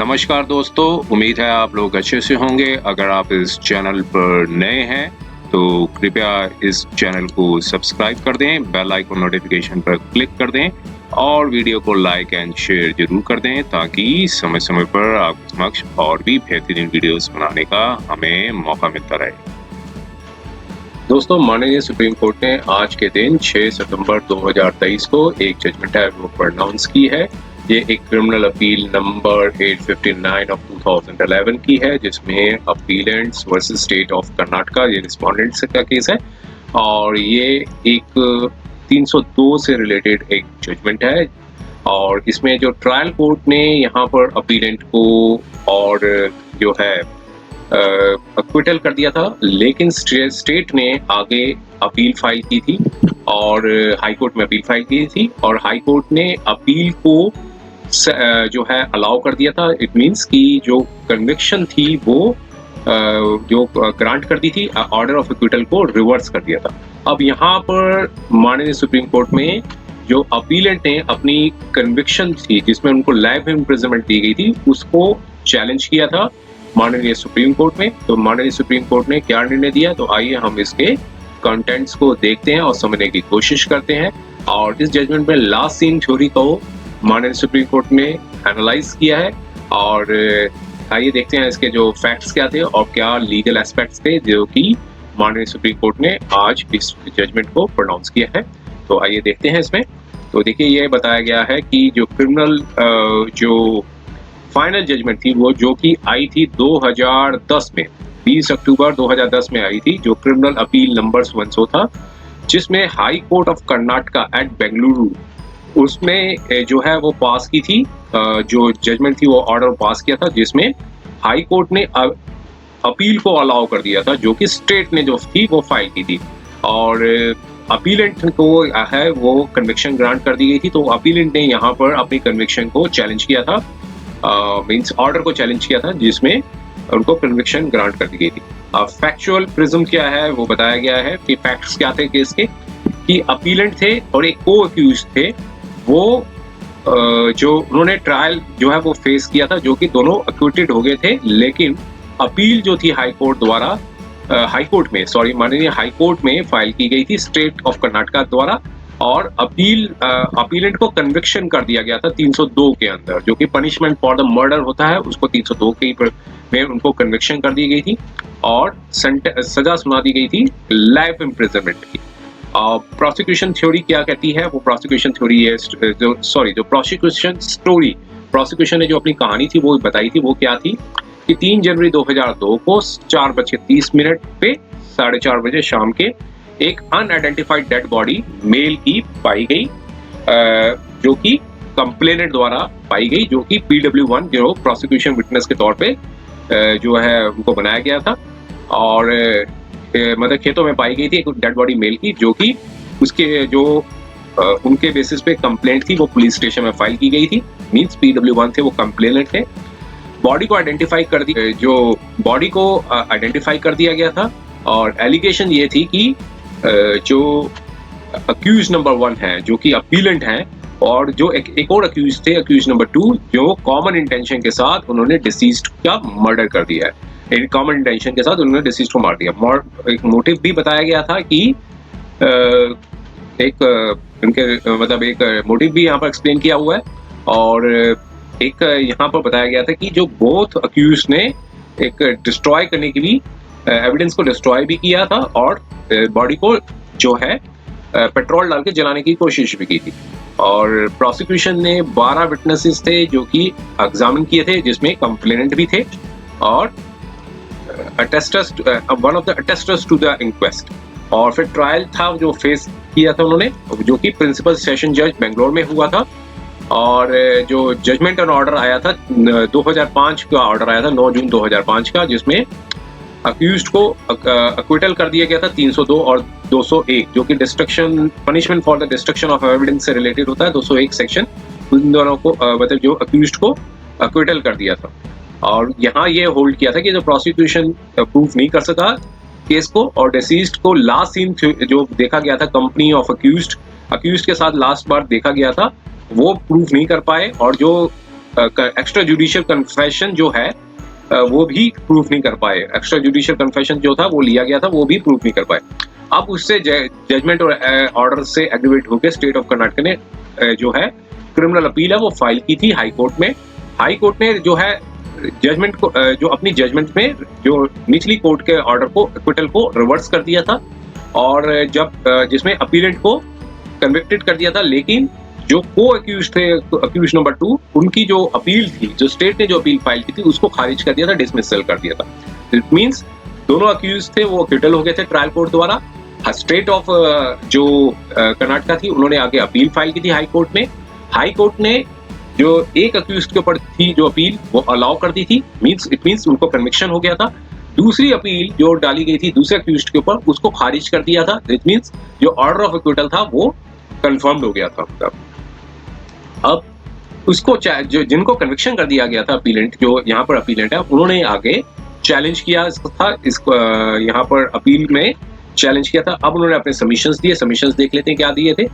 नमस्कार दोस्तों, उम्मीद है आप लोग अच्छे से होंगे। अगर आप इस चैनल पर नए हैं तो कृपया इस चैनल को सब्सक्राइब कर दें, बेल आइकन नोटिफिकेशन पर क्लिक कर दें और वीडियो को लाइक एंड शेयर जरूर कर दें ताकि समय समय पर आपके समक्ष और भी बेहतरीन वीडियोस बनाने का हमें मौका मिलता रहे। दोस्तों, माननीय सुप्रीम कोर्ट ने आज के दिन 6 सितंबर 2023 को एक जजमेंट है वो प्रोनाउंस की है। ये एक क्रिमिनल अपील नंबर 859 ऑफ 2011 की है, जिसमें अपीलेंट्स वर्सेस स्टेट ऑफ कर्नाटका, ये रिस्पोंडेंट्स का केस है और ये एक 302 से रिलेटेड एक जजमेंट है। और इसमें जो ट्रायल कोर्ट ने यहाँ पर अपीलेंट को और जो है एक्विटल कर दिया था, लेकिन स्टेट ने आगे अपील फाइल की थी और हाई कोर्ट में अपील फाइल की थी और हाई कोर्ट ने अपील को जो है अलाउ कर दिया था। इट मींस कि जो कन्विक्शन थी वो जो ग्रांट कर दी थी, ऑर्डर ऑफ एक्विटल को रिवर्स कर दिया था। अब यहाँ पर माननीय सुप्रीम कोर्ट में जो अपीलेंट ने अपनी कन्विक्शन थी जिसमें उनको लाइफ इम्प्रिजनमेंट दी गई थी, उसको चैलेंज किया था माननीय सुप्रीम कोर्ट में। तो माननीय सुप्रीम कोर्ट ने क्या निर्णय दिया, तो आइए हम इसके कंटेंट्स को देखते हैं और समझने की कोशिश करते हैं। और इस जजमेंट में लास्ट सीन थ्योरी को माननीय सुप्रीम कोर्ट ने एनालाइज किया है और आइए देखते हैं इसके जो फैक्ट्स क्या थे और क्या लीगल एस्पेक्ट्स थे जो कि माननीय सुप्रीम कोर्ट ने आज इस जजमेंट को प्रोनाउंस किया है। तो आइए देखते हैं इसमें। तो देखिए, ये बताया गया है कि जो क्रिमिनल जो फाइनल जजमेंट थी वो जो कि आई थी 2010 में, 20 अक्टूबर 2010 में आई थी, जो क्रिमिनल अपील नंबर 100 था, जिसमें high court of Karnataka at Bengaluru उसमें जो है वो पास की थी, जो जजमेंट थी वो ऑर्डर पास किया था, जिसमें हाई कोर्ट ने अपील को अलाउ कर दिया था जो कि स्टेट ने जो थी वो फाइल की थी और अपीलेंट को है वो कन्विक्शन ग्रांट कर दी गई थी। तो अपीलेंट ने यहाँ पर अपनी कन्विक्शन को चैलेंज किया था, मींस ऑर्डर को चैलेंज किया था जिसमें उनको कन्विक्शन ग्रांट कर दी गई थी। फैक्चुअल प्रिज्म क्या है वो बताया गया है कि फैक्ट्स क्या थे केस के, कि अपीलेंट थे और एक को अक्यूज थे, वो जो उन्होंने ट्रायल जो है वो फेस किया था, जो कि दोनों एक्विटेड हो गए थे, लेकिन अपील जो थी हाई कोर्ट द्वारा माननीय हाई कोर्ट में फाइल की गई थी स्टेट ऑफ कर्नाटका द्वारा और अपीलेंट को कन्विक्शन कर दिया गया था 302 के अंदर, जो कि पनिशमेंट फॉर द मर्डर होता है, उसको 302 के में उनको कन्विक्शन कर दी गई थी और सजा सुना दी गई थी लाइफ इम्प्रिजनमेंट की। प्रोसिक्यूशन थ्योरी क्या कहती है, वो प्रोसिक्यूशन थ्योरी है जो प्रोसिक्यूशन ने जो अपनी कहानी थी वो बताई थी, वो क्या थी कि 3 जनवरी 2002 को 4:30 पे 4:30 बजे शाम के एक अनआइडेंटिफाइड डेड बॉडी मेल की पाई गई, जो कि कंप्लेनेंट द्वारा पाई गई, जो कि PW1 जो प्रोसिक्यूशन विटनेस के तौर पे जो है उनको बनाया गया था और मतलब खेतों में पाई गई थी एक डेड बॉडी मेल की, जो कि उसके जो उनके बेसिस पे कंप्लेंट थी वो पुलिस स्टेशन में फाइल की गई थी। मींस PW1 थे, वो कंप्लेनेंट थे। बॉडी को आइडेंटिफाई कर दिया गया था और एलिगेशन ये थी कि जो अक्यूज नंबर 1 है जो कि अपीलेंट हैं और जो एक और अक्यूज थे, अक्यूज नंबर 2, जो कॉमन इंटेंशन के साथ उन्होंने डिसीज्ड का मर्डर कर दिया है। कॉमन इंटेंशन के साथ उन्होंने डिसीज्ड को मार दिया। एक मोटिव भी बताया गया था कि एक मोटिव भी यहाँ पर एक्सप्लेन किया हुआ है और एक यहाँ पर बताया गया था कि जो बोथ अक्यूज ने एक डिस्ट्रॉय करने की भी एविडेंस को डिस्ट्रॉय भी किया था और बॉडी को जो है पेट्रोल डाल के जलाने की कोशिश भी की थी। और प्रोसिक्यूशन ने 12 विटनेसेस थे जो कि एग्जामिन किए थे, जिसमें कंप्लेनेंट भी थे और one of the attesters to the inquest. और फिर ट्रायल था जो फेस किया था उन्होंने, जो कि प्रिंसिपल सेशन जज बेंगलोर में हुआ था और जो जजमेंट एंड ऑर्डर आया था 2005 का ऑर्डर आया था 9 जून 2005 का, जिसमें अक्यूज्ड को एक्विटल कर दिया गया था 302 और 201, जो कि destruction punishment for the destruction of evidence से रिलेटेड होता है। 201 सेक्शन उन दोनों को मतलब जो अक्यूज्ड को एक्विटल कर दिया था। और यहाँ ये होल्ड किया था कि जो प्रोसिक्यूशन प्रूफ नहीं कर सका केस को और डिसीज्ड को लास्ट सीन जो देखा गया था कंपनी ऑफ अक्यूज्ड के साथ लास्ट बार देखा गया था, वो प्रूफ नहीं कर पाए और जो एक्स्ट्रा जुडिशियल कन्फेशन जो है वो भी प्रूफ नहीं कर पाए। एक्स्ट्रा जुडिशियल कन्फेशन जो था वो लिया गया था, वो भी प्रूफ नहीं कर पाए। अब उससे जजमेंट और ऑर्डर से एग्रीवेट होकर स्टेट ऑफ कर्नाटक ने जो है क्रिमिनल अपील है वो फाइल की थी हाई कोर्ट में। हाई कोर्ट ने जो है जजमेंट को जो अपनी जजमेंट में जो निचली कोर्ट के ऑर्डर को एक्विटल को रिवर्स कर दिया था, और जब जिसमें अपीलेंट को कन्विक्टेड कर दिया था, लेकिन जो को अक्यूज थे, अक्यूज नंबर 2, उनकी जो अपील थी, जो स्टेट ने जो अपील फाइल की थी, उसको खारिज कर दिया था, डिसमिसल कर दिया था। इट मींस दोनों अक्यूज थे वो एक्विटल हो गए थे ट्रायल कोर्ट द्वारा। स्टेट ऑफ जो कर्नाटक थी उन्होंने आगे अपील फाइल की थी हाई कोर्ट में। हाई कोर्ट ने जो एक अक्यूज के ऊपर थी जो अपील वो अलाउ कर दी थी, इट मींस उनको कन्विक्शन हो गया था। दूसरी अपील जो डाली गई थी दूसरे अक्यूज के ऊपर उसको खारिज कर दिया था। इट मींस जो ऑर्डर ऑफ एक्विटल था वो कंफर्म्ड हो गया था। अब उसको जो जिनको कन्विक्शन कर दिया गया था अपीलेंट, जो यहाँ पर अपीलेंट है, उन्होंने आगे चैलेंज किया था इसको, यहाँ पर अपील में चैलेंज किया था। अब उन्होंने अपने सबमिशंस दिए। सबमिशंस देख लेते हैं क्या दिए थे।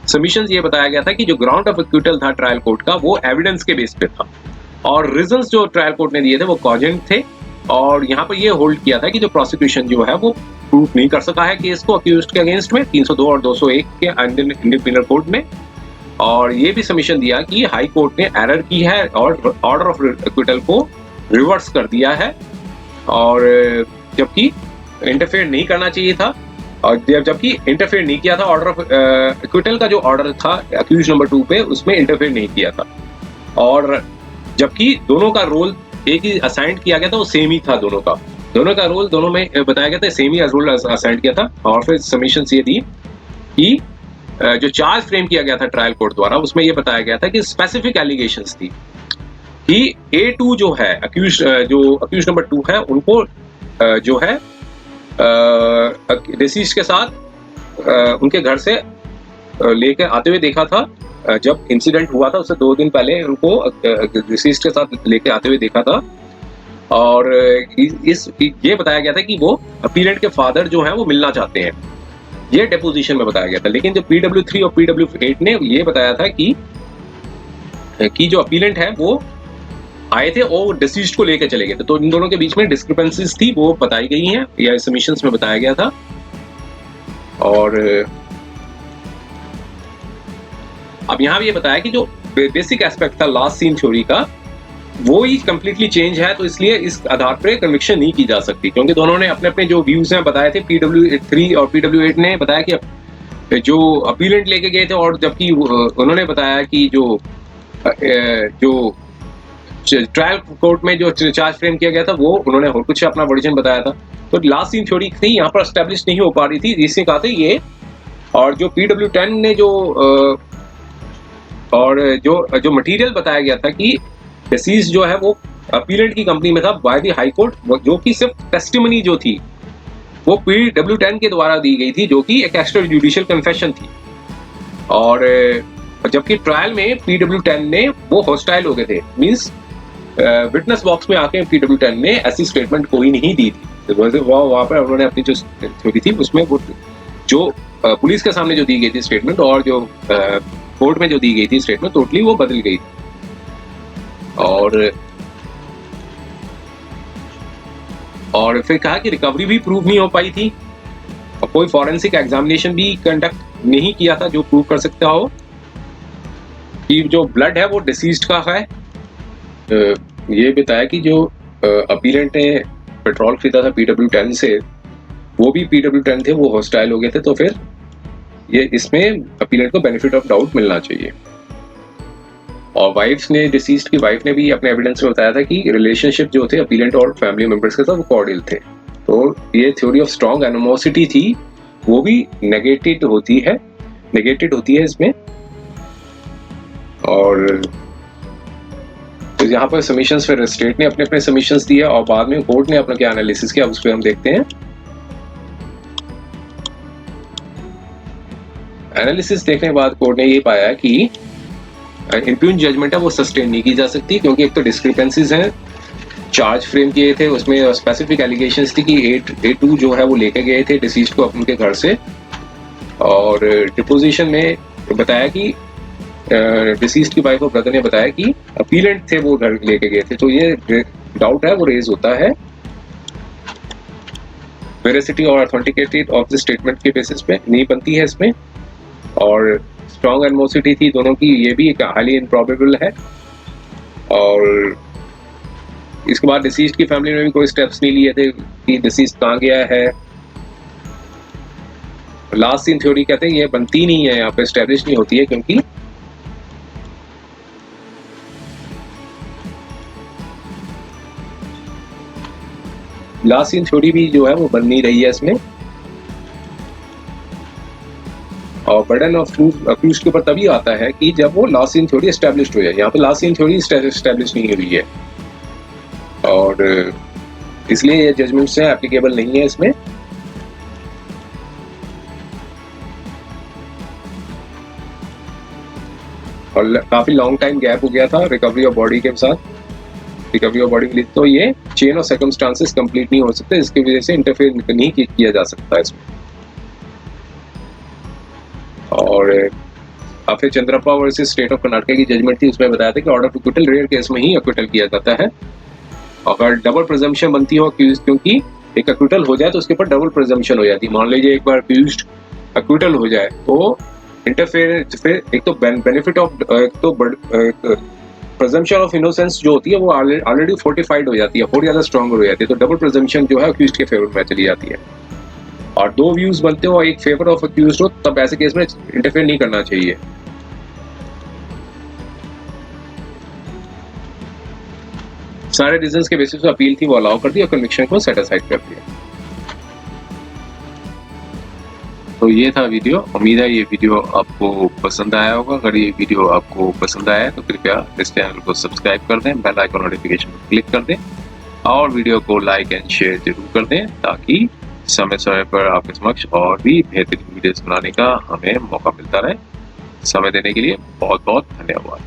सबमिशंस ये बताया गया था कि जो ग्राउंड ऑफ एक्विटल था ट्रायल कोर्ट का वो एविडेंस के बेस पे था, और रीजंस जो ट्रायल कोर्ट ने दिए थे वो कॉजेंट थे। और यहाँ पर ये होल्ड किया था कि जो प्रोसिक्यूशन जो है वो प्रूफ नहीं कर सका है केस को अक्यूज्ड के अगेंस्ट में 302 और 201 के इंडियन पिनल कोड में। और ये भी सबमिशन दिया कि हाई कोर्ट ने एरर की है और ऑर्डर ऑफ एक्विटल को रिवर्स कर दिया है, और जबकि इंटरफेयर नहीं करना चाहिए था, और जबकि इंटरफेयर नहीं किया था। ऑर्डर ऑफ एक्विटल का जो ऑर्डर था अक्यूज नंबर 2 पे, उसमें इंटरफेयर नहीं किया था, और जबकि दोनों का रोल एक ही असाइन किया गया था, वो सेम ही था। दोनों का रोल दोनों में बताया गया था, सेम ही रोल असाइन किया था। और फिर सबमिशन ये दी कि जो चार्ज फ्रेम किया गया था ट्रायल कोर्ट द्वारा, उसमें ये बताया गया था कि स्पेसिफिक एलिगेशंस थी कि A2 जो है अक्यूज नंबर 2 है, उनको जो है डिसीज के साथ उनके घर से लेकर आते हुए देखा था। जब इंसिडेंट हुआ था उससे 2 दिन पहले उनको डिसीज के साथ लेके आते हुए देखा था, और ये बताया गया था कि वो अपीलेंट के फादर जो हैं वो मिलना चाहते हैं, ये डेपोजिशन में बताया गया था। लेकिन जो PW3 और PW8 ने ये बताया था कि जो अपीलेंट है वो आए थे और डिसीज्ड को लेकर चले गए थे। तो इन दोनों के बीच में डिस्क्रिपेंसीज थी, वो बताई गई हैं या सबमिशंस में बताया गया था। और अब यहाँ भी ये बताया कि जो बेसिक एस्पेक्ट था लास्ट सीन थ्योरी का, वो ही कंप्लीटली चेंज है, तो इसलिए इस आधार पर कन्विक्शन नहीं की जा सकती, क्योंकि दोनों ने अपने अपने जो व्यूज हैं बताए थे। PW3 और PW8 ने बताया कि जो अपीलेंट लेके गए थे, और जबकि उन्होंने बताया कि जो ट्रायल कोर्ट में जो चार्ज फ्रेम किया गया था वो उन्होंने और कुछ अपना वर्जन बताया था। तो लास्ट सीन थ्योरी थी यहाँ पर एस्टेब्लिश नहीं हो पा रही थी, जिससे कहा था ये। और जो PW10 ने जो मटेरियल बताया गया था कि डिसीज जो है वो अपीलेंट की कंपनी में था बाय द हाई कोर्ट, जो कि सिर्फ टेस्टिमनी जो थी वो PW10 के द्वारा दी गई थी, जो कि एक एक्स्ट्रा जुडिशियल कन्फेशन थी। और जबकि ट्रायल में PW10 ने वो हॉस्टाइल हो गए थे, मींस विटनेस बॉक्स में आके PW10 ने ऐसी स्टेटमेंट कोई नहीं दी थी। वहां पर उन्होंने अपनी जो थ्योरी थी उसमें वो जो पुलिस के सामने जो दी गई थी स्टेटमेंट और जो कोर्ट में जो दी गई थी स्टेटमेंट, टोटली वो बदल गई। और फिर कहा कि रिकवरी भी प्रूव नहीं हो पाई थी, और कोई फॉरेंसिक एग्जामिनेशन भी कंडक्ट नहीं किया था जो प्रूव कर सकता हो कि जो ब्लड है वो डिसीज्ड का है। ये बताया कि जो अपीलेंट ने पेट्रोल खरीदा था PW10 से, वो भी PW10 थे, वो हॉस्टाइल हो गए थे। तो फिर ये इसमें अपीलेंट को बेनिफिट ऑफ डाउट मिलना चाहिए। और वाइफ ने, डिसीज्ड की वाइफ ने भी अपने एविडेंस में बताया था कि रिलेशनशिप जो थे अपीलेंट और फैमिली मेंबर्स के साथ वो कॉर्डियल थे। तो ये थ्योरी ऑफ स्ट्रॉन्ग एनिमोसिटी थी, वो भी नेगेटेड होती है इसमें। और तो यहाँ पर सबमिशंस, फिर स्टेट ने अपने अपने सबमिशंस दिए और बाद में कोर्ट ने अपना क्या एनालिसिस किया उस पर हम देखते हैं। एनालिसिस देखने के बाद कोर्ट ने ये पाया कि इम्प्यून जजमेंट है वो सस्टेन नहीं की जा सकती, क्योंकि एक तो डिस्क्रिपेंसीज हैं, चार्ज फ्रेम किए थे उसमें स्पेसिफिक एलिगेशंस थी कि A2 जो है वो लेके गए थे डिसीज्ड को उनके घर से, और डिपोजिशन में बताया कि डिसीज्ड की वाइफ और ब्रदर ने बताया कि अपीलेंट थे, वो घर लेके गए थे, तो ये डाउट है वो रेज होता है वेरिसिटी और ऑथेंटिकेटेड ऑफ द स्टेटमेंट के बेसिस पे, नहीं बनती है इसमें। और स्ट्रॉन्ग एनिमोसिटी थी दोनों की, ये भी हाईली इम्प्रॉबेबल है। और इसके बाद डिसीज्ड की फैमिली में भी कोई स्टेप्स नहीं लिए थे कि डिसीज्ड कहाँ गया है। लास्ट सीन थ्योरी कहते हैं ये बनती नहीं है, यहाँ पे एस्टेब्लिश नहीं होती है, क्योंकि लास्ट सीन थ्योरी भी जो है वो बन नहीं रही है इसमें। और बर्डन ऑफ प्रूफ अक्यूज्ड के ऊपर तभी आता है कि जब वो लास्ट सीन थ्योरी एस्टेब्लिश्ड हो जाए। यहाँ पे लास्ट सीन थ्योरी एस्टेब्लिश नहीं हुई है, और इसलिए ये जजमेंट से एप्लीकेबल नहीं है इसमें। और काफी लॉन्ग टाइम गैप हो गया था रिकवरी ऑफ बॉडी के साथ, रिकवरी ऑफ बॉडी मिली, तो ये चेन ऑफ सर्कमस्टांसेस कंप्लीट नहीं हो सकते, इसकी वजह से इंटरफेयर नहीं किया जा सकता इसमें। और अब फिर Chandrappa versus state of Karnataka की जजमेंट थी, उसमें बताया था कि order to acquittal rare case में ही एक्विटल किया जाता है। अगर डबल प्रिजम्पशन बनती हो क्योंकि एक एक्विटल हो जाए तो उसके ऊपर डबल प्रिजम्पशन हो जाती है। मान लीजिए एक बार अक्यूज्ड एक्विटल हो जाए तो इंटरफेरेंस, फिर एक तो बेनिफिट ऑफ, एक तो प्रिजम्पशन ऑफ इनोसेंस जो होती है वो ऑलरेडी फोर्टिफाइड हो जाती है, और ज्यादा स्ट्रॉन्गर हो जाती है, तो डबल प्रिजम्पशन जो है अक्यूज्ड के फेवर में चली जाती है। और दो व्यूज बनते हो और एक फेवर ऑफ अक्यूज्ड हो, तब ऐसे केस में इंटरफेयर नहीं करना चाहिए। सारे रीजंस के बेसिस पे अपील थी वो अलाउ कर दी और कन्विक्शन को सेट असाइड कर दिया। तो ये था वीडियो। उम्मीद है ये वीडियो आपको पसंद आया होगा। अगर ये वीडियो आपको पसंद आया तो कृपया इस चैनल को सब्सक्राइब कर दें, बेल आइकन नोटिफिकेशन को क्लिक कर दें और वीडियो को लाइक एंड शेयर जरूर कर दें, ताकि समय समय पर आपके समक्ष और भी बेहतरीन वीडियोस बनाने का हमें मौका मिलता रहे। समय देने के लिए बहुत बहुत धन्यवाद।